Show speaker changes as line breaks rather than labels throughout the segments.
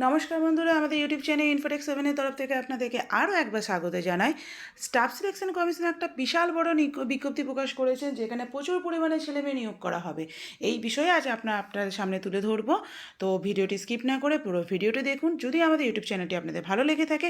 নমস্কার বন্ধুরা, আমাদের ইউটিউব চ্যানেল ইনফোটেক সেভেনের তরফ থেকে আপনাদেরকে আরও একবার স্বাগত জানাই। স্টাফ সিলেকশন কমিশন একটা বিশাল বড় বিজ্ঞপ্তি প্রকাশ করেছেন, যেখানে প্রচুর পরিমাণে ছেলেমেয়ে নিয়োগ করা হবে। এই বিষয়ে আজ আপনাদের সামনে তুলে ধরবো। তো ভিডিওটি স্কিপ না করে পুরো ভিডিওটি দেখুন। যদি আমাদের ইউটিউব চ্যানেলটি আপনাদের ভালো লেগে থাকে,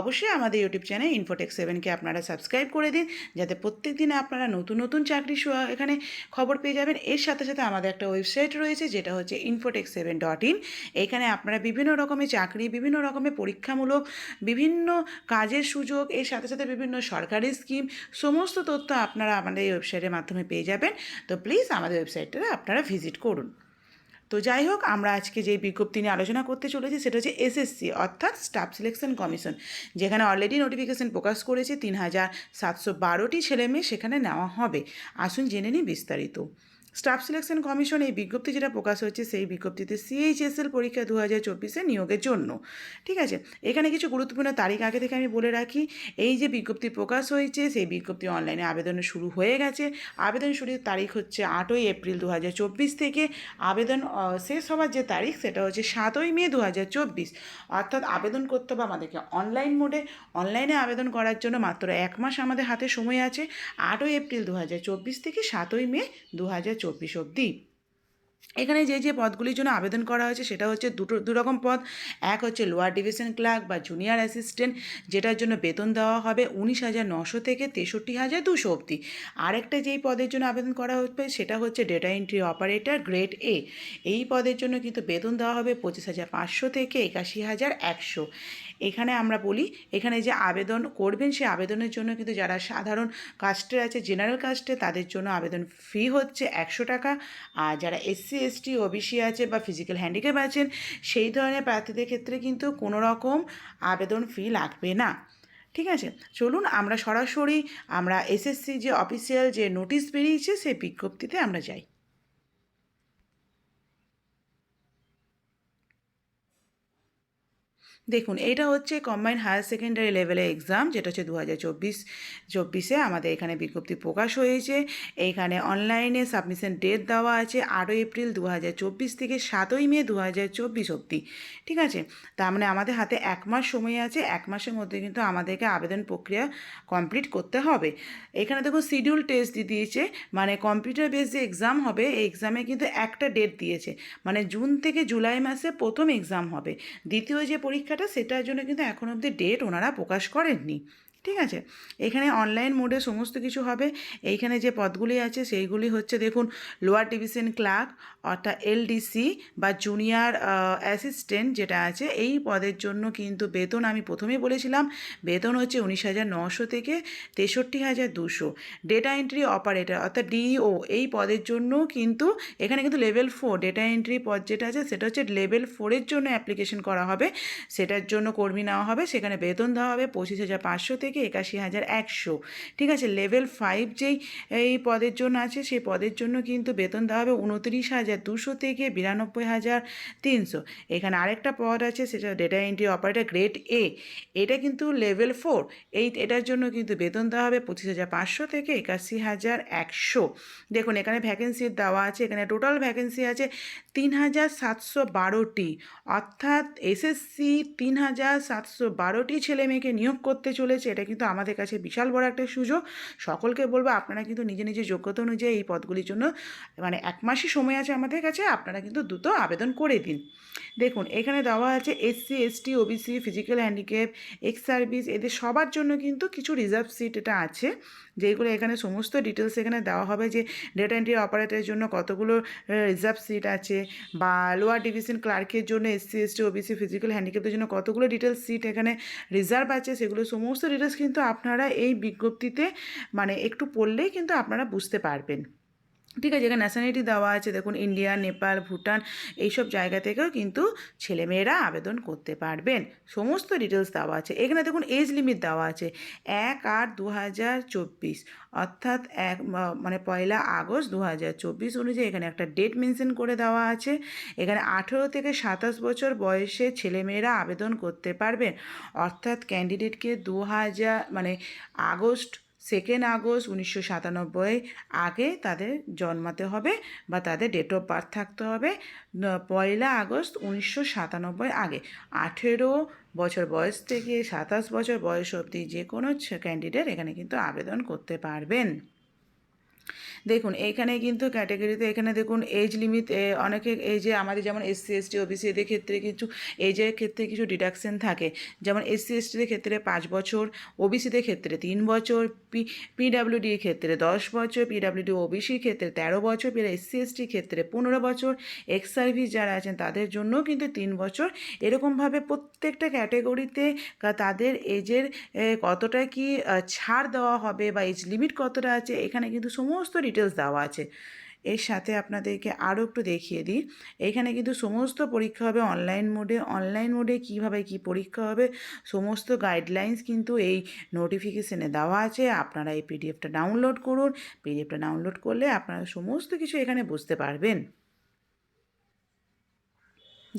অবশ্যই আমাদের ইউটিউব চ্যানেল ইনফোটেক সেভেনকে আপনারা সাবস্ক্রাইব করে দিন, যাতে প্রত্যেক দিনে আপনারা নতুন নতুন চাকরি এখানে খবর পেয়ে যাবেন। এর সাথে সাথে আমাদের একটা ওয়েবসাইট রয়েছে, যেটা হচ্ছে infotech7.in। এখানে আপনারা বিভিন্ন রকমের চাকরি, বিভিন্ন রকমের পরীক্ষামূলক বিভিন্ন কাজের সুযোগ, এর সাথে সাথে বিভিন্ন সরকারি স্কিম, সমস্ত তথ্য আপনারা আমাদের এই ওয়েবসাইটের মাধ্যমে পেয়ে যাবেন। তো প্লিজ আমাদের ওয়েবসাইটটা আপনারা ভিজিট করুন। তো যাই হোক, আমরা আজকে যে বিজ্ঞপ্তি নিয়ে আলোচনা করতে চলেছি সেটা হচ্ছে এসএসসি অর্থাৎ স্টাফ সিলেকশন কমিশন, যেখানে অলরেডি নোটিফিকেশন প্রকাশ করেছে। 3712টি ছেলেমেয়ে সেখানে নেওয়া হবে। আসুন জেনে নিই বিস্তারিত। স্টাফ সিলেকশন কমিশন এই বিজ্ঞপ্তি যেটা প্রকাশ হচ্ছে, সেই বিজ্ঞপ্তিতে সিএইচএসএল পরীক্ষা 2024 নিয়োগের জন্য। ঠিক আছে, এখানে কিছু গুরুত্বপূর্ণ তারিখ আগে থেকে আমি বলে রাখি। এই যে বিজ্ঞপ্তি প্রকাশ হয়েছে, সেই বিজ্ঞপ্তি অনলাইনে আবেদন শুরু হয়ে গেছে। আবেদন শুরুর তারিখ হচ্ছে 8ই এপ্রিল 2024 থেকে। আবেদন শেষ হওয়ার যে তারিখ সেটা হচ্ছে 7ই মে 2024। অর্থাৎ আবেদন করতে হবে আমাদেরকে অনলাইন মোডে। অনলাইনে আবেদন করার জন্য মাত্র 1 মাস আমাদের হাতে সময় আছে। 8ই এপ্রিল 2024 থেকে 7ই মে 2024 অবধি। এখানে যে পদগুলির জন্য আবেদন করা হয়েছে সেটা হচ্ছে দুরকম পদ। এক হচ্ছে লোয়ার ডিভিশন ক্লার্ক বা জুনিয়র অ্যাসিস্ট্যান্ট, যেটার জন্য বেতন দেওয়া হবে 19,900 থেকে 63,200 অবধি। আরেকটা যেই পদের জন্য আবেদন করা হবে সেটা হচ্ছে data entry operator grade A. এই পদের জন্য কিন্তু বেতন দেওয়া হবে 25,500 থেকে 81,100। এখানে আমরা বলি, এখানে যে আবেদন করবেন সেই আবেদনের জন্য কিন্তু যারা সাধারণ কাস্টের আছে, জেনারেল কাস্টে, তাদের জন্য আবেদন ফি হচ্ছে 100 টাকা। আর যারা এসসি এসটি ওবিসি আছে বা ফিজিক্যাল হ্যান্ডিক্যাপ আছেন, সেই ধরনের প্রার্থীদের ক্ষেত্রে কিন্তু কোনো রকম আবেদন ফি লাগবে না। ঠিক আছে, চলুন আমরা সরাসরি এসএসসি যে অফিসিয়াল যে নোটিশ বেরিয়েছে সেই বিজ্ঞপ্তিতে আমরা যাই। দেখুন, এটা হচ্ছে কম্বাইন্ড হায়ার সেকেন্ডারি লেভেলের এক্সাম, যেটা হচ্ছে 2024 আমাদের এখানে বিজ্ঞপ্তি প্রকাশ হয়েছে। এইখানে অনলাইনে সাবমিশন ডেট দেওয়া আছে 8ই এপ্রিল 2024 থেকে 7ই মে 2024 অবধি। ঠিক আছে, তার মানে আমাদের হাতে 1 মাস সময় আছে। 1 মাসের মধ্যে কিন্তু আমাদেরকে আবেদন প্রক্রিয়া কমপ্লিট করতে হবে। এখানে দেখুন শিডিউল টেস্ট দিয়েছে, মানে কম্পিউটার বেস যে এক্সাম হবে, এই এক্সামে কিন্তু একটা ডেট দিয়েছে, মানে জুন থেকে জুলাই মাসে প্রথম এক্সাম হবে। দ্বিতীয় যে পরীক্ষাটা, সেটার জন্য কিন্তু এখন অবধি ডেট ওনারা প্রকাশ করেননি। ঠিক আছে, এখানে অনলাইন মোডে সমস্ত কিছু হবে। এইখানে যে পদগুলি আছে সেইগুলি হচ্ছে, দেখুন, লোয়ার ডিভিশন ক্লার্ক অর্থাৎ এলডিসি বা জুনিয়র অ্যাসিস্ট্যান্ট যেটা আছে, এই পদের জন্য কিন্তু বেতন আমি প্রথমেই বলেছিলাম, বেতন হচ্ছে 19,900 থেকে 63,200। ডেটা এন্ট্রি অপারেটর অর্থাৎ ডিইও, এই পদের জন্য কিন্তু এখানে কিন্তু লেভেল 4 ডেটা এন্ট্রি পদ যেটা আছে সেটা হচ্ছে লেভেল 4-এর জন্য অ্যাপ্লিকেশন করা হবে। সেটার জন্য কর্মী নেওয়া হবে। সেখানে বেতন দেওয়া হবে 25,500 থেকে 81,100। ঠিক আছে, লেভেল 5 যেই এই পদের জন্য আছে, সেই পদের জন্য কিন্তু বেতন দেওয়া হবে 29,200 থেকে 92,300। এখানে আরেকটা পদ আছে, সেটা data entry operator grade A. এটা কিন্তু লেভেল 4। এটার জন্য কিন্তু বেতন দেওয়া হবে 25,500 থেকে 81,100। দেখুন, এখানে ভ্যাকেন্সি দেওয়া আছে। এখানে টোটাল ভ্যাকেন্সি আছে 3,712টি। অর্থাৎ এসএসসি 3,712টি ছেলে মেয়েকে নিয়োগ করতে চলেছে। এটা কিন্তু আমাদের কাছে বিশাল বড় একটা সুযোগ। সকলকে বলবো, আপনারা কিন্তু নিজের যোগ্যতা অনুযায়ী এই পদগুলির জন্য, মানে 1 মাসই সময় আছে আমাদের কাছে, আপনারা কিন্তু দ্রুত আবেদন করে দিন। দেখুন, এখানে দেওয়া আছে SC ST OBC physical handicap x service, এদের সবার জন্য কিন্তু কিছু রিজার্ভ সিট এটা আছে, যেগুলো এখানে সমস্ত ডিটেলস এখানে দেওয়া হবে, যে ডেটা এন্ট্রি অপারেটরের জন্য কতগুলো রিজার্ভ সিট আছে, বা লোয়ার ডিভিশন ক্লার্কের জন্য এসসি এসটি ওবিসি ফিজিক্যাল হ্যান্ডিক্যাপের জন্য কতগুলো ডিটেলস সিট এখানে রিজার্ভ আছে, সেগুলো সমস্ত ডিটেলস কিন্তু আপনারা এই বিজ্ঞপ্তিতে মানে একটু পড়লেই কিন্তু আপনারা বুঝতে পারবেন। ঠিক আছে, এখানে ন্যাশনালিটি দেওয়া আছে, দেখুন, ইন্ডিয়া, নেপাল, ভুটান, এইসব জায়গা থেকেও কিন্তু ছেলেমেয়েরা আবেদন করতে পারবেন। সমস্ত ডিটেলস দেওয়া আছে। এখানে দেখুন এজ লিমিট দেওয়া আছে 1/8/2024, অর্থাৎ মানে 1 আগস্ট 2024 অনুযায়ী এখানে একটা ডেট মেনশন করে দেওয়া আছে। এখানে 18 থেকে 27 বছর বয়সে ছেলেমেয়েরা আবেদন করতে পারবেন। অর্থাৎ ক্যান্ডিডেটকে 2000 মানে আগস্ট আগস্ট 1997 আগে তাদের জন্মাতে হবে বা তাদের ডেট অফ বার্থ থাকতে হবে 1 আগস্ট 1997 আগে। 18 বছর বয়স থেকে 27 বছর বয়স অবধি যে কোনো ক্যান্ডিডেট এখানে কিন্তু আবেদন করতে পারবেন। দেখুন এইখানে কিন্তু ক্যাটাগরিতে এখানে দেখুন এজ লিমিট অনেকে এই যে আমাদের যেমন এসসি এসটি ওবিসি এদের ক্ষেত্রে কিছু এজের ক্ষেত্রে কিছু ডিডাকশন থাকে, যেমন এসসি এসটিদের ক্ষেত্রে 5 বছর, ওবিসিদের ক্ষেত্রে 3 বছর, পিডাব্লিউডির ক্ষেত্রে 10 বছর, পিডাব্লিউডি ওবিসির ক্ষেত্রে 13 বছর, এসসি এসটির ক্ষেত্রে 15 বছর, এক্স সার্ভিস যারা আছেন তাদের জন্য কিন্তু 3 বছর। এরকমভাবে প্রত্যেকটা ক্যাটাগরিতে তাদের এজের কতটা কি ছাড় দেওয়া হবে বা এজ লিমিট কতটা আছে এখানে কিন্তু সমস্ত ডিটেলস দেওয়া আছে। এর সাথে আপনাদেরকে আরও একটু দেখিয়ে দিই, এখানে কিন্তু সমস্ত পরীক্ষা হবে অনলাইন মোডে কীভাবে কী পরীক্ষা হবে সমস্ত গাইডলাইন্স কিন্তু এই নোটিফিকেশনে দেওয়া আছে। আপনারা এই পিডিএফটা ডাউনলোড করুন, পিডিএফটা ডাউনলোড করলে আপনারা সমস্ত কিছু এখানে বুঝতে পারবেন।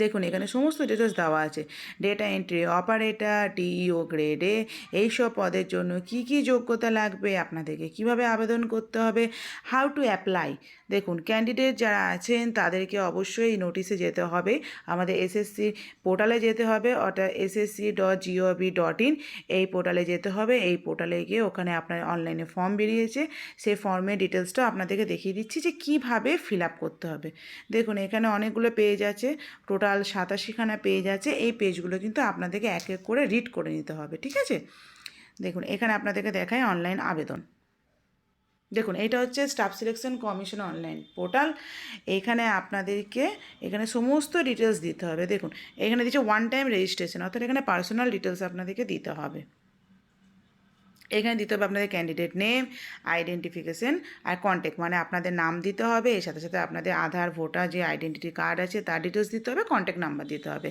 দেখুন এখানে সমস্ত ডিটেলস দেওয়া আছে, ডেটা এন্ট্রি অপারেটর, ডিইও গ্রেডে এইসব পদের জন্য কি কি যোগ্যতা লাগবে, আপনাদেরকে কিভাবে আবেদন করতে হবে, হাউ টু অ্যাপ্লাই। দেখুন ক্যান্ডিডেট যারা আছেন তাদেরকে অবশ্যই নোটিশে যেতে হবে, আমাদের এসএসসি পোর্টালে যেতে হবে, অর্থাৎ ssc.gov.in এই পোর্টালে যেতে হবে। এই পোর্টালে গিয়ে ওখানে আপনার অনলাইনে ফর্ম বেরিয়েছে, সেই ফর্মের ডিটেলসটা আপনাদেরকে দেখিয়ে দিচ্ছি যে কীভাবে ফিল আপ করতে হবে। দেখুন এখানে অনেকগুলো পেজ আছে, টোটাল 87খানা পেজ আছে। এই পেজগুলো কিন্তু আপনাদেরকে এক এক করে রিড করে নিতে হবে, ঠিক আছে। দেখুন এখানে আপনাদেরকে দেখায় অনলাইন আবেদন। দেখুন এটা হচ্ছে staff selection commission online portal. এখানে আপনাদেরকে এখানে সমস্ত ডিটেলস দিতে হবে। দেখুন এখানে দিচ্ছে ওয়ান টাইম রেজিস্ট্রেশন, অর্থাৎ এখানে পার্সোনাল ডিটেলস আপনাদেরকে দিতে হবে। এখানে দিতে হবে আপনাদের ক্যান্ডিডেট নেম, আইডেন্টিফিকেশন আর কন্ট্যাক্ট, মানে আপনাদের নাম দিতে হবে, এর সাথে সাথে আপনাদের আধার ভোটার যে আইডেন্টিটি কার্ড আছে তার ডিটেলস দিতে হবে, কন্ট্যাক্ট নাম্বার দিতে হবে,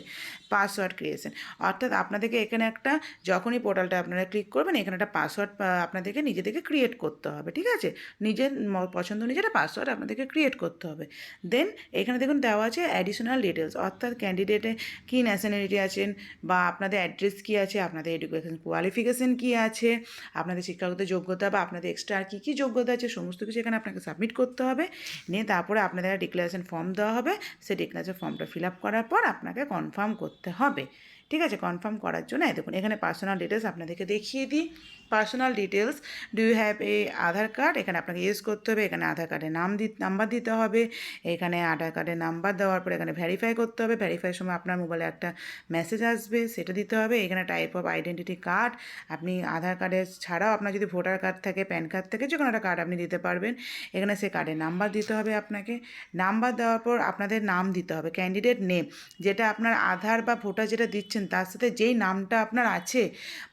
পাসওয়ার্ড ক্রিয়েশন, অর্থাৎ আপনাদেরকে এখানে একটা যখনই পোর্টালটা আপনারা ক্লিক করবেন এখানে একটা পাসওয়ার্ড আপনাদেরকে নিজেদেরকে ক্রিয়েট করতে হবে, ঠিক আছে। নিজের পছন্দ অনুযায়ী একটা পাসওয়ার্ড আপনাদেরকে ক্রিয়েট করতে হবে। দেন এখানে দেখুন দেওয়া আছে অ্যাডিশনাল ডিটেলস, অর্থাৎ ক্যান্ডিডেটে কী ন্যাশনালিটি আছেন বা আপনাদের অ্যাড্রেস কী আছে, আপনাদের এডুকেশন কোয়ালিফিকেশন কী আছে, আপনাদের শিক্ষাগত যোগ্যতা বা আপনাদের এক্সট্রা আর কী কী যোগ্যতা আছে সমস্ত কিছু এখানে আপনাকে সাবমিট করতে হবে। নিয়ে তারপরে আপনাদের ডিক্লারেশন ফর্ম দেওয়া হবে, সেই ডিক্লারেশন ফর্মটা ফিল আপ করার পর আপনাকে কনফার্ম করতে হবে, ঠিক আছে। কনফার্ম করার জন্য দেখুন এখানে পার্সোনাল ডিটেলস আপনাদেরকে দেখিয়ে দিই। Personal details, do you have a Aadhaar card, এখানে আপনাকে ইউজ করতে হবে, এখানে আধার কার্ডের নাম্বার দিতে হবে, এখানে আধার কার্ডের নাম্বার দেওয়ার পর এখানে ভেরিফাই করতে হবে, ভেরিফাইয়ের সময় আপনার মোবাইলে একটা মেসেজ আসবে সেটা দিতে হবে। এখানে টাইপ অফ আইডেন্টিটি কার্ড, আপনি আধার কার্ডের ছাড়াও আপনার যদি ভোটার কার্ড থাকে, প্যান কার্ড থাকে, যে কোনো একটা কার্ড আপনি দিতে পারবেন। এখানে সেই কার্ডের নাম্বার দিতে হবে আপনাকে। নাম্বার দেওয়ার পর আপনাদের নাম দিতে হবে, ক্যান্ডিডেট নেম, যেটা আপনার আধার বা ভোটার যেটা দিচ্ছেন তার সাথে যেই নামটা আপনার আছে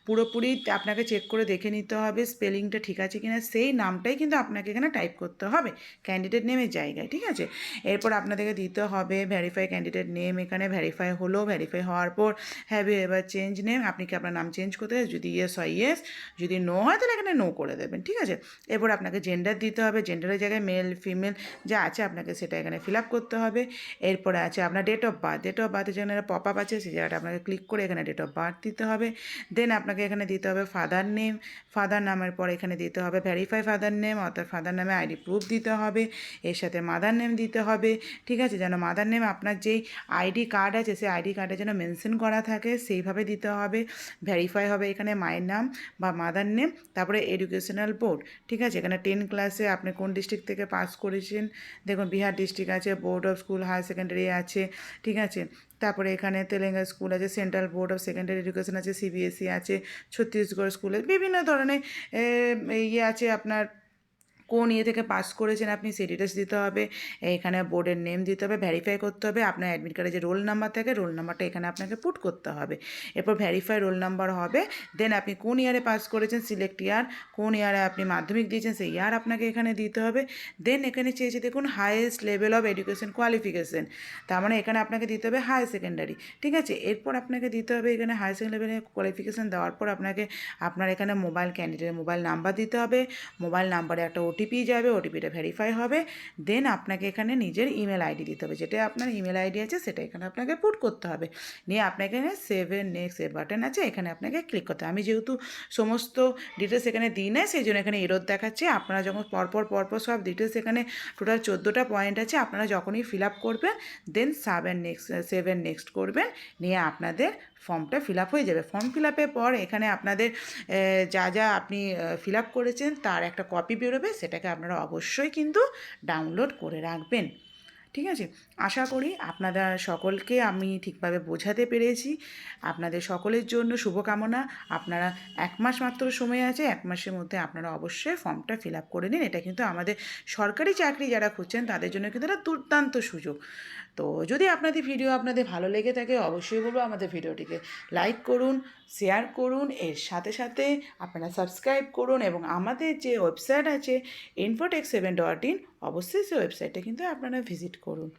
পুরোপুরি আপনাকে চেক করে দেখে নিতে হবে স্পেলিংটা ঠিক আছে কিনা, সেই নামটাই কিন্তু আপনাকে এখানে টাইপ করতে হবে ক্যান্ডিডেট নেমের জায়গায়, ঠিক আছে। এরপর আপনাদেরকে দিতে হবে ভেরিফাই ক্যান্ডিডেট নেম, এখানে ভেরিফাই হলো, ভেরিফাই হওয়ার পর have you ever change name, আপনি কি আপনার নাম চেঞ্জ করতে হয়, যদি ইয়েস হয় ইয়েস, যদি নো হয় তাহলে এখানে নো করে দেবেন, ঠিক আছে। এরপর আপনাকে জেন্ডার দিতে হবে, জেন্ডারের জায়গায় মেল ফিমেল যা আছে আপনাকে সেটা এখানে ফিল আপ করতে হবে। এরপরে আছে আপনার date of birth, date of বার্থের জন্য পপ আপ আছে সেই জায়গাটা আপনাকে ক্লিক করে এখানে ডেট অফ বার্থ দিতে হবে। দেন আপনাকে এখানে দিতে হবে ফাদার নেম, ফাদার নামের পর এখানে দিতে হবে ভেরিফাই ফাদার নেম, অর্থাৎ ফাদার নামে আইডি প্রুফ দিতে হবে, এর সাথে মাদার নেম দিতে হবে, ঠিক আছে। যেন মাদার নেম আপনার যেই আইডি কার্ড আছে সেই আইডি কার্ডে যেন মেনশন করা থাকে সেইভাবে দিতে হবে। ভেরিফাই হবে এখানে মায়ের নাম বা মাদার নেম, তারপরে এডুকেশনাল বোর্ড, ঠিক আছে। এখানে 10 ক্লাসে আপনি কোন ডিস্ট্রিক্ট থেকে পাস করেছেন, দেখুন বিহার ডিস্ট্রিক্ট আছে, board of school higher secondary আছে, ঠিক আছে। তারপরে এখানে তেলেঙ্গানা স্কুল আছে, central board of secondary education আছে, সিবিএসই আছে, ছত্তিশগড় স্কুলে বিভিন্ন ধরনের ইয়ে আছে আপনার কোন ইয়ে থেকে পাস করেছেন আপনি সেই ডিটেলস দিতে হবে। এখানে বোর্ডের নেম দিতে হবে, ভেরিফাই করতে হবে, আপনার অ্যাডমিট কার্ডে যে রোল নাম্বার থাকে রোল নাম্বারটা এখানে আপনাকে পুট করতে হবে। এরপর ভেরিফাই রোল নাম্বার হবে, দেন আপনি কোন ইয়ারে পাস করেছেন সিলেক্ট ইয়ার, কোন ইয়ারে আপনি মাধ্যমিক দিয়েছেন সেই ইয়ার আপনাকে এখানে দিতে হবে। দেন এখানে চেয়েছে দেখুন highest level of education qualification, তার মানে এখানে আপনাকে দিতে হবে হায়ার সেকেন্ডারি, ঠিক আছে। এরপর আপনাকে দিতে হবে এখানে হায়ার সেকেন্ডারি লেভেলের কোয়ালিফিকেশান দেওয়ার পর আপনাকে আপনার এখানে মোবাইল ক্যান্ডিডেটের মোবাইল নাম্বার দিতে হবে, মোবাইল নাম্বারে একটা ওটিপি যাবে, ওটিপিটা ভেরিফাই হবে, দেন আপনাকে এখানে নিজের ইমেল আইডি দিতে হবে, যেটা আপনার ইমেল আইডি আছে সেটা এখানে আপনাকে পুট করতে হবে। নিয়ে আপনাকে এখানে সেভেন নেক্সট বাটন আছে, এখানে আপনাকে ক্লিক করতে হবে। আমি যেহেতু সমস্ত ডিটেলস এখানে দিই না, সেই জন্য এখানে এরর দেখাচ্ছে। আপনারা যখন পরপর সব ডিটেলস এখানে টোটাল 14টা পয়েন্ট আছে, আপনারা যখনই ফিল আপ করবেন দেন সেভেন নেক্সট করবেন, নিয়ে আপনাদের ফর্মটা ফিল আপ হয়ে যাবে। ফর্ম ফিল আপের পর এখানে আপনাদের যা আপনি ফিল আপ করেছেন তার একটা কপি বেরোবে, সেটাকে আপনারা অবশ্যই কিন্তু ডাউনলোড করে রাখবেন। ঠিক আছে, আশা করি আপনারা সকলকে আমি ঠিকভাবে বোঝাতে পেরেছি। আপনাদের সকলের জন্য শুভকামনা। আপনারা 1 মাস মাত্র সময় আছে, 1 মাসের মধ্যে আপনারা অবশ্যই ফর্মটা ফিল আপ করে নিন। এটা কিন্তু আমাদের সরকারি চাকরি যারা খুঁজছেন তাদের জন্য কিন্তু এটা দুর্দান্ত সুযোগ। তো যদি আপনাদের ভালো লেগে থাকে, অবশ্যই বলবো আমাদের ভিডিওটিকে লাইক করুন, শেয়ার করুন, এর সাথে সাথে আপনারা সাবস্ক্রাইব করুন, এবং আমাদের যে ওয়েবসাইট আছে infotech7.in, অবশ্যই সেই ওয়েবসাইটটা কিন্তু আপনারা ভিজিট করুন।